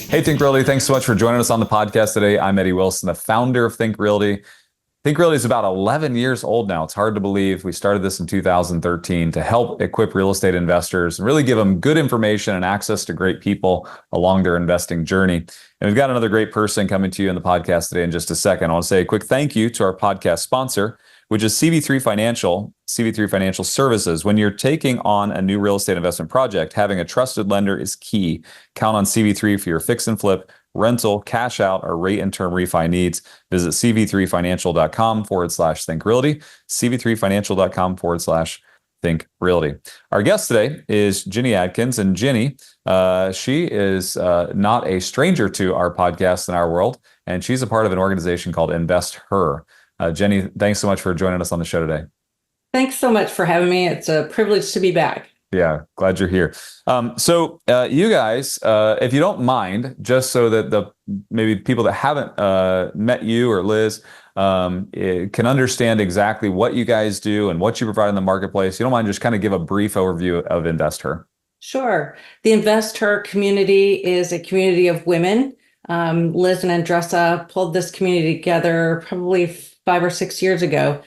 Hey, Think Realty. Thanks so much for joining us on the podcast today. I'm Eddie Wilson, the founder of Think Realty. Think Realty is about 11 years old now. It's hard to believe. We started this in 2013 to help equip real estate investors and really give them good information and access to great people along their investing journey. And we've got another great person coming to you in the podcast today in just a second. I want to say a quick thank you to our podcast sponsor, which is CV3 Financial, CV3 Financial Services. When you're taking on a new real estate investment project, having a trusted lender is key. Count on CV3 for your fix and flip, rental, cash out, or rate and term refi needs. Visit cv3financial.com/think realty, cv3financial.com/think realty. Our guest today is Ginny Adkins, and Ginny, she is not a stranger to our podcast in our world, and she's a part of an organization called InvestHer. Jenny, thanks so much for joining us on the show today. Thanks so much for having me. It's a privilege to be back. Yeah, glad you're here. So you guys, if you don't mind, just so that the maybe people that haven't met you or Liz can understand exactly what you guys do and what you provide in the marketplace, you don't mind just kind of give a brief overview of InvestHer? Sure. The InvestHer community is a community of women. Liz and Andressa pulled this community together probably 5 or 6 years ago.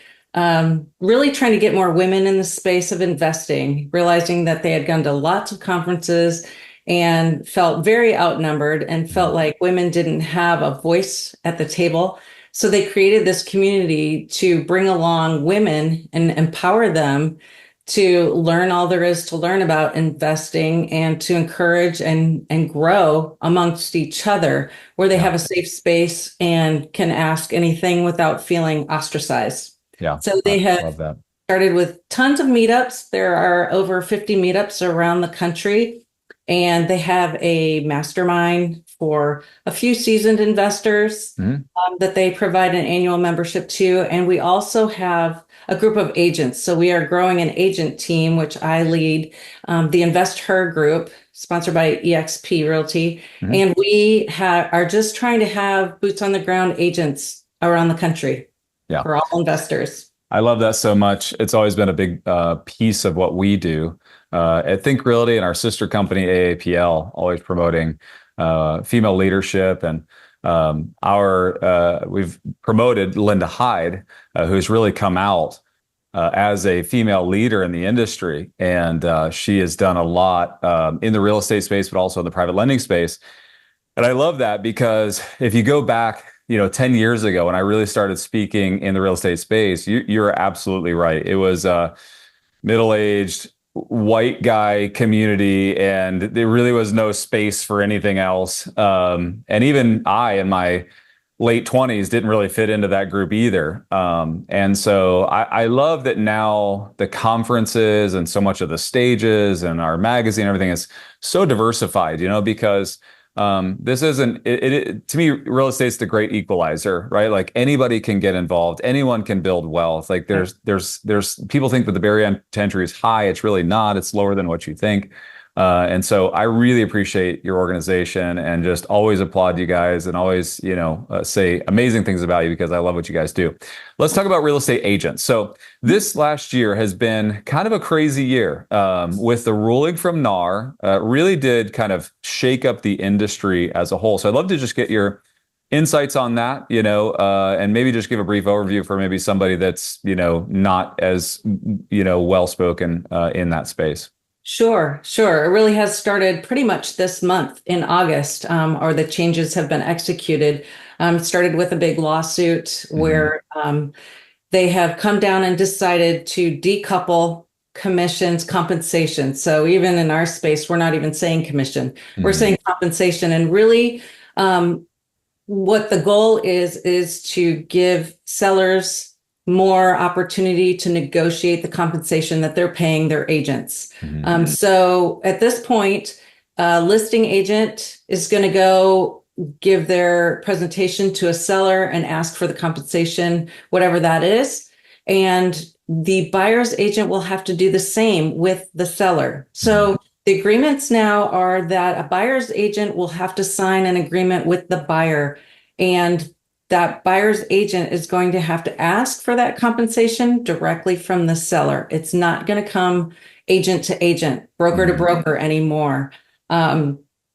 Really trying to get more women in the space of investing, realizing that they had gone to lots of conferences and felt very outnumbered and felt like women didn't have a voice at the table. So they created this community to bring along women and empower them to learn all there is to learn about investing and to encourage and grow amongst each other, where they have a safe space and can ask anything without feeling ostracized. Yeah. So they have started with tons of meetups. There are over 50 meetups around the country, and they have a mastermind for a few seasoned investors that they provide an annual membership to. And we also have a group of agents. So we are growing an agent team, which I lead, the InvestHer group, sponsored by eXp Realty. And we are just trying to have boots on the ground agents around the country. Yeah, for all investors. I love that so much. It's always been a big piece of what we do at Think Realty and our sister company, AAPL, always promoting female leadership. And we've promoted Linda Hyde, who's really come out as a female leader in the industry. And she has done a lot in the real estate space, but also in the private lending space. And I love that because if you go back 10 years ago, when I really started speaking in the real estate space, you're absolutely right. It was a middle-aged white guy community, and there really was no space for anything else. And even I, in my late 20s, didn't really fit into that group either. And so I love that now the conferences and so much of the stages and our magazine, everything is so diversified, because this isn't to me, real estate's the great equalizer, right? Like anybody can get involved, anyone can build wealth. Like there's people think that the barrier to entry is high. It's really not. It's lower than what you think. And so I really appreciate your organization and just always applaud you guys and always, say amazing things about you because I love what you guys do. Let's talk about real estate agents. So this last year has been kind of a crazy year with the ruling from NAR. Really did kind of shake up the industry as a whole. So I'd love to just get your insights on that, and maybe just give a brief overview for maybe somebody that's, not as, well-spoken in that space. Sure. It really has started pretty much this month in August, or the changes have been executed. Started with a big lawsuit where they have come down and decided to decouple commissions, compensation. So even in our space, we're not even saying commission, we're saying compensation. And really, what the goal is to give sellers more opportunity to negotiate the compensation that they're paying their agents. So at this point, a listing agent is going to go give their presentation to a seller and ask for the compensation, whatever that is. And the buyer's agent will have to do the same with the seller. So the agreements now are that a buyer's agent will have to sign an agreement with the buyer, and that buyer's agent is going to have to ask for that compensation directly from the seller. It's not going to come agent to agent, broker to broker anymore.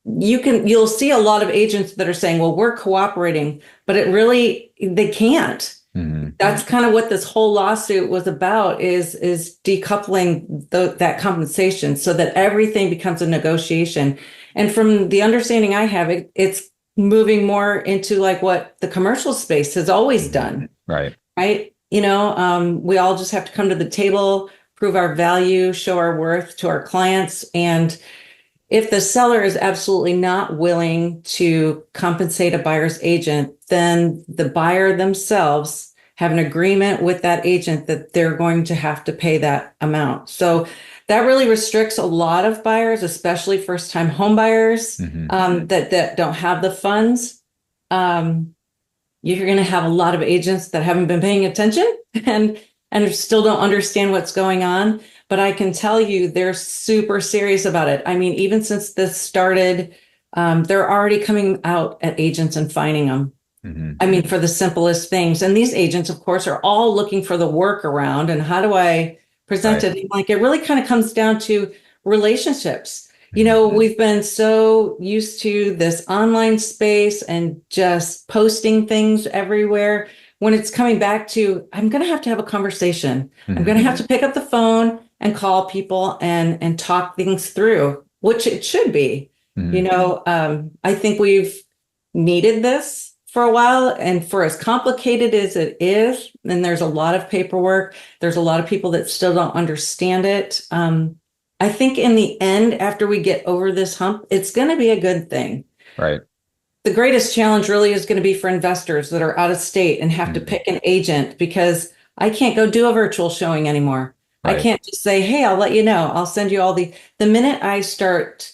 you'll see a lot of agents that are saying, well, we're cooperating, but they can't. That's kind of what this whole lawsuit was about, is decoupling that compensation so that everything becomes a negotiation. And from the understanding I have, it's moving more into like what the commercial space has always done. Right. Right. We all just have to come to the table, prove our value, show our worth to our clients. And if the seller is absolutely not willing to compensate a buyer's agent, then the buyer themselves have an agreement with that agent that they're going to have to pay that amount. So that really restricts a lot of buyers, especially first-time home buyers, that don't have the funds. You're going to have a lot of agents that haven't been paying attention and still don't understand what's going on. But I can tell you they're super serious about it. I mean, even since this started, they're already coming out at agents and fining them. I mean, for the simplest things. And these agents, of course, are all looking for the workaround. And how do I present it? Like, it really kind of comes down to relationships. We've been so used to this online space and just posting things everywhere. When it's coming back to, I'm going to have a conversation. I'm going to have to pick up the phone and call people and talk things through, which it should be. I think we've needed this for a while, and for as complicated as it is, and there's a lot of paperwork, there's a lot of people that still don't understand it. I think in the end, after we get over this hump, it's going to be a good thing. Right. The greatest challenge really is going to be for investors that are out of state and have to pick an agent, because I can't go do a virtual showing anymore. Right. I can't just say, hey, I'll let you know. I'll send you all the minute I start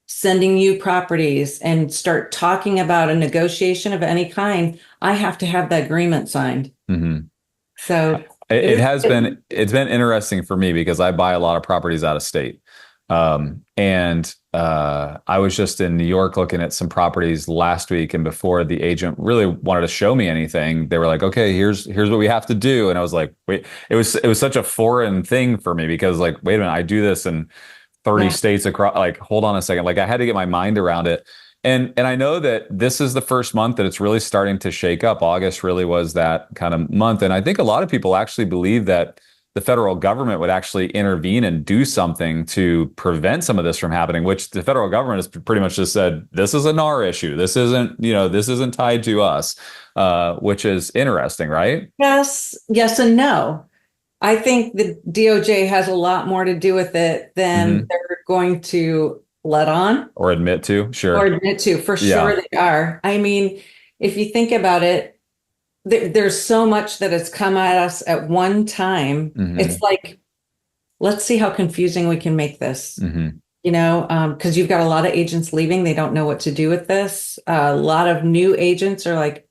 sending you properties and start talking about a negotiation of any kind, I have to have that agreement signed. So it's been interesting for me because I buy a lot of properties out of state. I was just in New York looking at some properties last week, and before the agent really wanted to show me anything, they were like, okay, here's what we have to do. And I was like, wait, it was such a foreign thing for me, because like, wait a minute, I do this in 30 states across, like, hold on a second. Like, I had to get my mind around it. And I know that this is the first month that it's really starting to shake up. August really was that kind of month. And I think a lot of people actually believe that the federal government would actually intervene and do something to prevent some of this from happening, which the federal government has pretty much just said, this is a NAR issue. This isn't tied to us, which is interesting, right? Yes and no. I think the DOJ has a lot more to do with it than they're going to let on. Or admit to, sure. Or admit to, for sure they are. I mean, if you think about it, there's so much that has come at us at one time. It's like, let's see how confusing we can make this. Because you've got a lot of agents leaving. They don't know what to do with this. A lot of new agents are like,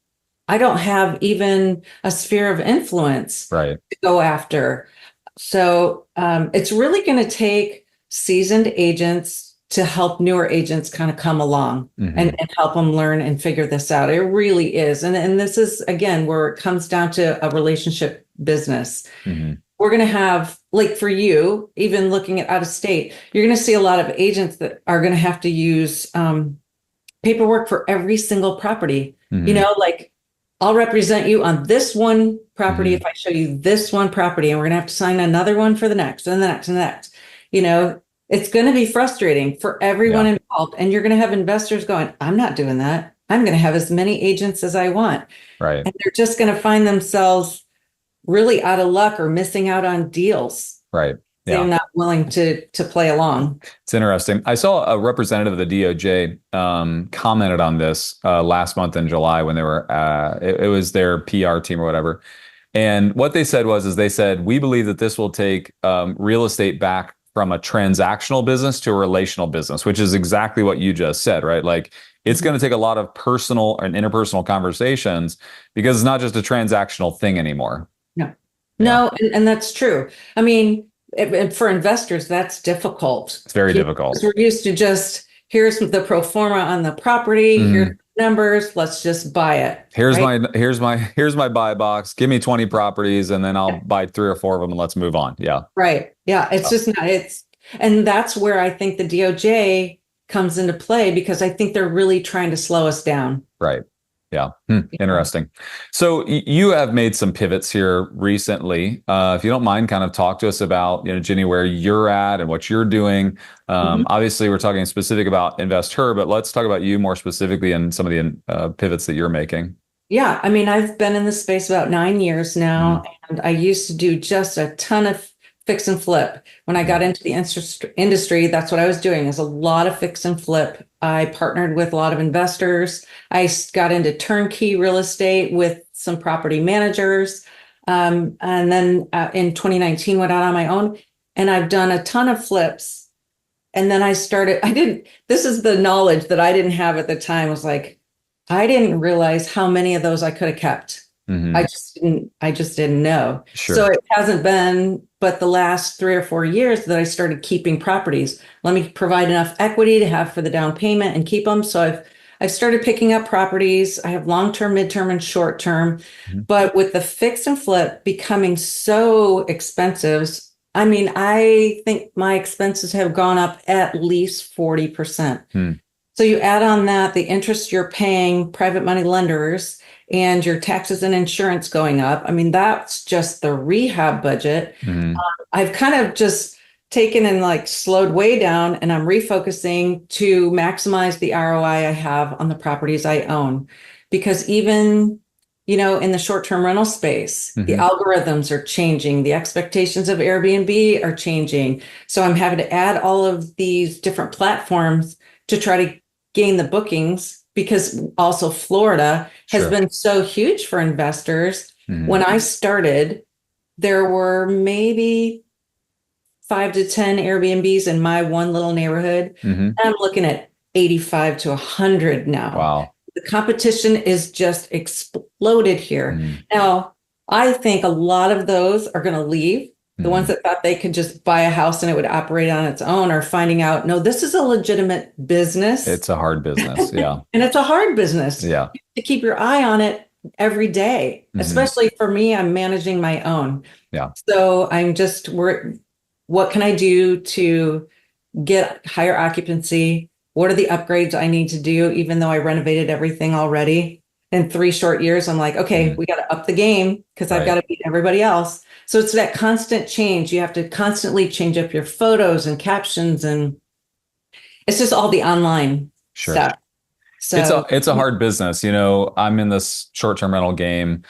I don't have even a sphere of influence to go after. So it's really going to take seasoned agents to help newer agents kind of come along and help them learn and figure this out. It really is. And this is, again, where it comes down to a relationship business. We're going to have, like for you, even looking at out of state, you're going to see a lot of agents that are going to have to use paperwork for every single property. Like, I'll represent you on this one property if I show you this one property, and we're going to have to sign another one for the next and the next and the next. It's going to be frustrating for everyone involved. And you're going to have investors going, I'm not doing that. I'm going to have as many agents as I want. Right. And they're just going to find themselves really out of luck or missing out on deals. Right. They're not willing to play along. It's interesting. I saw a representative of the DOJ commented on this last month in July when they were, it was their PR team or whatever. And what they said was, they said, we believe that this will take real estate back from a transactional business to a relational business, which is exactly what you just said, right? Like, it's going to take a lot of personal and interpersonal conversations, because it's not just a transactional thing anymore. No, and that's true. I mean, for investors, that's difficult. It's very difficult. We're used to just, here's the pro forma on the property, here's the numbers, let's just buy it. Here's my buy box. Give me 20 properties, and then I'll buy 3 or 4 of them, and let's move on. Yeah. Right. Yeah. It's just not, and that's where I think the DOJ comes into play because I think they're really trying to slow us down. Right. Yeah. Yeah. Interesting. So you have made some pivots here recently. If you don't mind, kind of talk to us about, Ginny, where you're at and what you're doing. Mhm. Obviously, we're talking specific about InvestHer, but let's talk about you more specifically and some of the pivots that you're making. Yeah, I mean, I've been in this space about 9 years now, Mhm. and I used to do just a ton of fix and flip. When I got into the industry, that's what I was doing, is a lot of fix and flip. I partnered with a lot of investors. Got into turnkey real estate with some property managers. And then in 2019, went out on my own, and I've done a ton of flips. And then this is the knowledge that I didn't have at the time, was like, I didn't realize how many of those I could have kept. Hmm. I just didn't know. So Sure. it hasn't been but the last 3 or 4 years that I started keeping properties. Let me provide enough equity to have for the down payment and keep them. So I've started picking up properties. I have long-term, midterm, and short-term. Mhm. But with the fix and flip becoming so expensive, I mean, I think my expenses have gone up at least 40%. Hmm. So you add on that the interest you're paying private money lenders and your taxes and insurance going up. I mean, that's just the rehab budget. Hmm. I've kind of just taken and like slowed way down, and I'm refocusing to maximize the ROI I have on the properties I own. Because even, in the short-term rental space, the Hmm. algorithms are changing, the expectations of Airbnb are changing. So I'm having to add all of these different platforms to try to gain the bookings, because also Florida has Sure. been so huge for investors. Hmm. When I started, there were maybe 5 to 10 Airbnbs in my one little neighborhood. Hmm. I'm looking at 85 to 100 now. Wow. The competition is just exploded here. Hmm. Now, I think a lot of those are going to leave. The ones Hmm. that thought they could just buy a house and it would operate on its own are finding out, no, this is a legitimate business, It's a hard business. Yeah. and it's a hard business Yeah. to keep your eye on it every day. Hmm. Especially for me, I'm managing my own. Yeah. So what can I do to get higher occupancy? What are the upgrades I need to do, even though I renovated everything already? In 3 short years, I'm like, okay, Hmm. we got to up the game because I've got Right. to beat everybody else. So it's that constant change. You have to constantly change up your photos and captions, and it's just all the online Sure. stuff. It's a So, it's a hard business. I'm in this short-term rental game.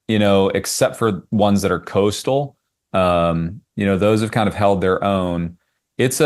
Except for ones that are coastal, those have kind of held their own. It's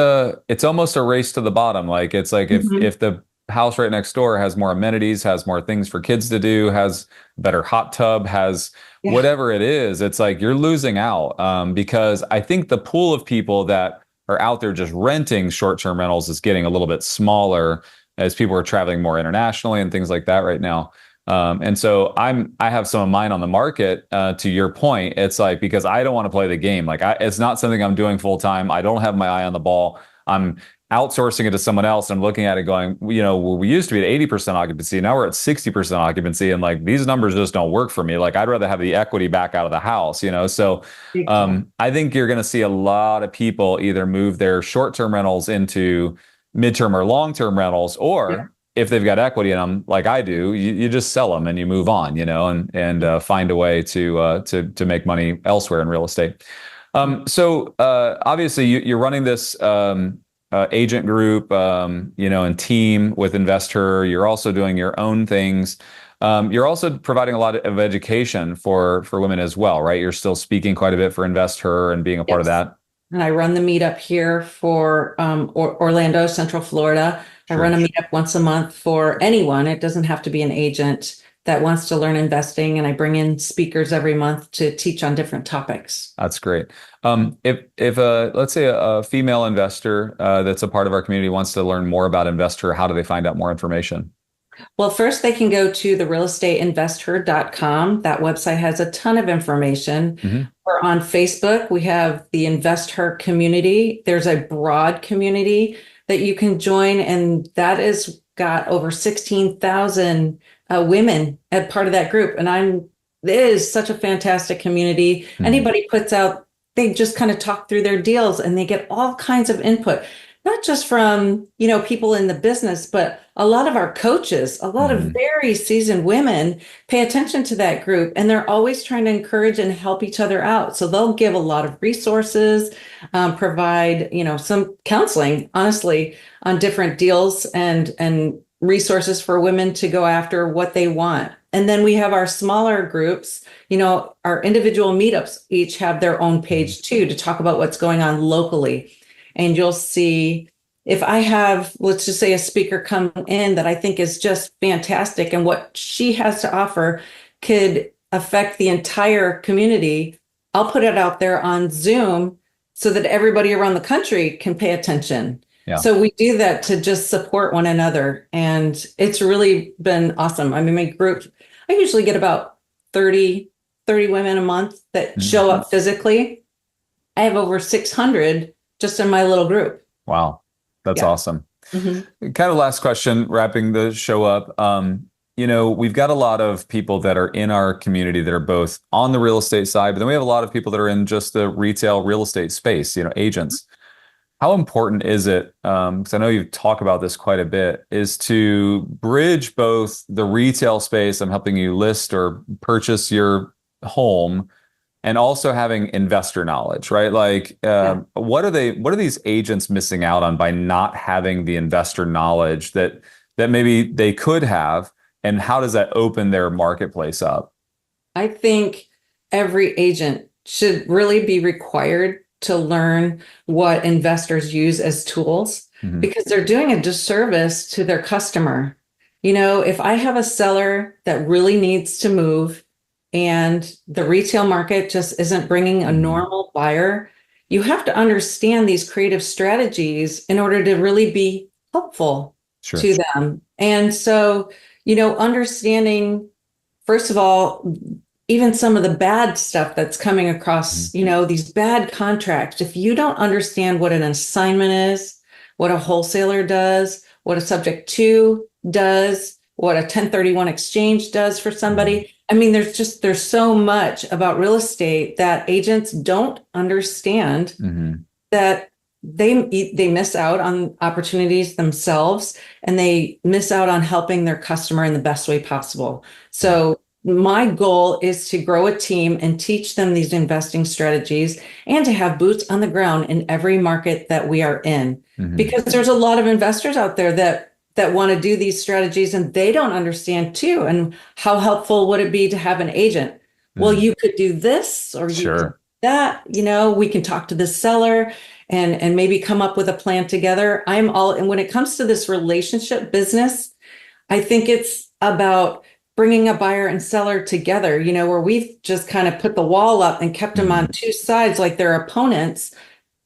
almost a race to the bottom. Like it's like mhm. if the house right next door has more amenities, has more things for kids to do, has better hot tub, has Yeah. whatever it is, it's like you're losing out. Because I think the pool of people that are out there just renting short-term rentals is getting a little bit smaller as people are traveling more internationally and things like that right now. And so I have some of mine on the market. To your point, it's like because I don't want to play the game. Like it's not something I'm doing full time. I don't have my eye on the ball. I'm outsourcing it to someone else. I'm looking at it going, well, we used to be at 80% occupancy. Now we're at 60% occupancy. And like these numbers just don't work for me. Like I'd rather have the equity back out of the house. So Exactly. I think you're going to see a lot of people either move their short-term rentals into midterm or long-term rentals, Yeah. or if they've got equity in them, like I do, you just sell them and you move on, and find a way to make money elsewhere in real estate. So obviously you're running this agent group, and team with InvestHer. You're also doing your own things. You're also providing a lot of education for women as well, right? You're still speaking quite a bit for InvestHer and being a part of Yes. that. And I run the meetup here for Orlando, Central Florida. I run Sure. a meetup once a month for anyone. It doesn't have to be an agent that wants to learn investing. And I bring in speakers every month to teach on different topics. That's great. If let's say a female investor that's a part of our community wants to learn more about InvestHer, how do they find out more information? Well, first they can go to the realestateinvestor.com. That website has a ton of information. Hmm. We're on Facebook. We have the InvestHer community. There's a broad community that you can join, and that is got over 16,000 women at part of that group. And it is such a fantastic community. Hmm. Anybody puts out, they just kind of talk through their deals and they get all kinds of input. not just from, people in the business, but a lot of our coaches, a lot of Hmm. very seasoned women pay attention to that group, and they're always trying to encourage and help each other out. So they'll give a lot of resources, provide, some counseling, honestly, on different deals and resources for women to go after what they want. And then we have our smaller groups, our individual meetups each have their own page too to talk about what's going on locally. And you'll see if I have, let's just say, a speaker come in that I think is just fantastic and what she has to offer could affect the entire community, I'll put it out there on Zoom so that everybody around the country can pay attention. Yeah. So we do that to just support one another. And it's really been awesome. I mean, my group, I usually get about 30 women a month that show up physically. I have over 600 just in my little group. Wow. That's Yeah. awesome. Mm-hmm. Kind of last question, wrapping the show up. We've got a lot of people that are in our community that are both on the real estate side, but then we have a lot of people that are in just the retail real estate space, agents. How important is it, because I know you talk about this quite a bit, is to bridge both the retail space, I'm helping you list or purchase your home, and also having investor knowledge, right? Like, what are these agents missing out on by not having the investor knowledge that maybe they could have, and how does that open their marketplace up? I think every agent should really be required to learn what investors use as tools because they're doing a disservice to their customer. If I have a seller that really needs to move and the retail market just isn't bringing a normal buyer, you have to understand these creative strategies in order to really be helpful to them. And so, understanding, first of all, even some of the bad stuff that's coming across, these bad contracts. If you don't understand what an assignment is, what a wholesaler does, what a subject to does, what a 1031 exchange does for somebody. I mean, there's so much about real estate that agents don't understand that they miss out on opportunities themselves and they miss out on helping their customer in the best way possible. So my goal is to grow a team and teach them these investing strategies and to have boots on the ground in every market that we are in. Because there's a lot of investors out there that want to do these strategies and they don't understand too. And how helpful would it be to have an agent? Well, you could do this or you could do that, we can talk to the seller and maybe come up with a plan together. And when it comes to this relationship business, I think it's about bringing a buyer and seller together, where we've just kind of put the wall up and kept them on two sides like they're opponents.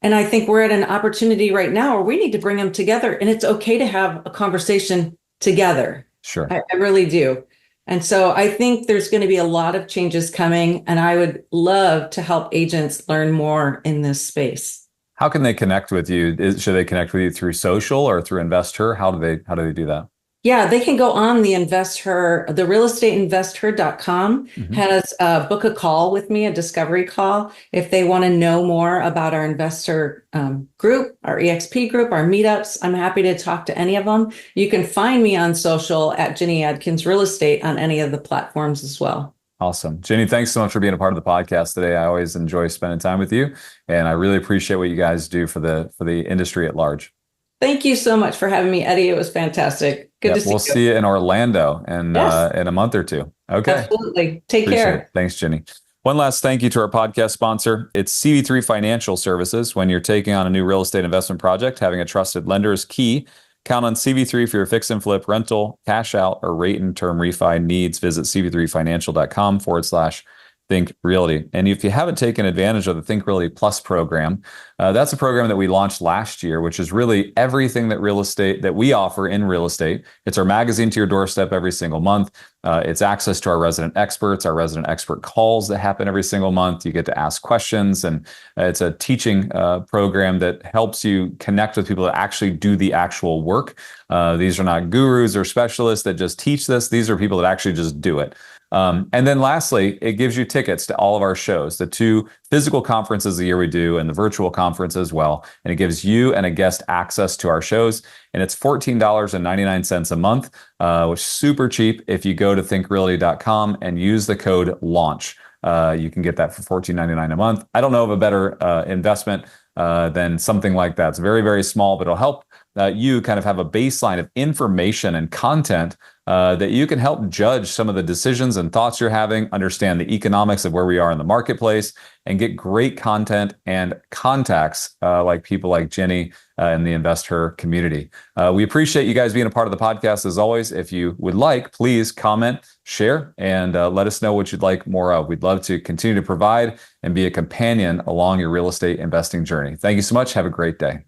And I think we're at an opportunity right now where we need to bring them together, and it's okay to have a conversation together. Sure. I really do. And so I think there's going to be a lot of changes coming, and I would love to help agents learn more in this space. How can they connect with you? Should they connect with you through social or through InvestHer? How do they do that? Yeah, they can go on the InvestHer, the realestateinvesther.com has book a call with me, a discovery call. If they want to know more about our investor group, our EXP group, our meetups, I'm happy to talk to any of them. You can find me on social at Ginny Adkins Real Estate on any of the platforms as well. Awesome. Ginny, thanks so much for being a part of the podcast today. I always enjoy spending time with you, and I really appreciate what you guys do for the industry at large. Thank you so much for having me, Eddie. It was fantastic. Good to see you. We'll see you in Orlando in a month or two. Okay. Absolutely. Take care. It. Thanks, Ginny. One last thank you to our podcast sponsor. It's CV3 Financial Services. When you're taking on a new real estate investment project, having a trusted lender is key. Count on CV3 for your fix and flip, rental, cash out, or rate and term refi needs. Visit cv3financial.com/Think Realty. And if you haven't taken advantage of the Think Realty Plus program, that's a program that we launched last year, which is really everything that we offer in real estate. It's our magazine to your doorstep every single month. It's access to our resident experts, our resident expert calls that happen every single month. You get to ask questions, and it's a teaching program that helps you connect with people that actually do the actual work. These are not gurus or specialists that just teach this. These are people that actually just do it. And then lastly, it gives you tickets to all of our shows, the 2 physical conferences a year we do and the virtual conference as well. And it gives you and a guest access to our shows. And it's $14.99 a month, which is super cheap. If you go to thinkrealty.com and use the code LAUNCH, you can get that for $14.99 a month. I don't know of a better investment than something like that. It's very, very small, but it'll help you kind of have a baseline of information and content that you can help judge some of the decisions and thoughts you're having, understand the economics of where we are in the marketplace, and get great content and contacts like people like Ginny in the InvestHer community. We appreciate you guys being a part of the podcast as always. If you would like, please comment, share, and let us know what you'd like more of. We'd love to continue to provide and be a companion along your real estate investing journey. Thank you so much. Have a great day.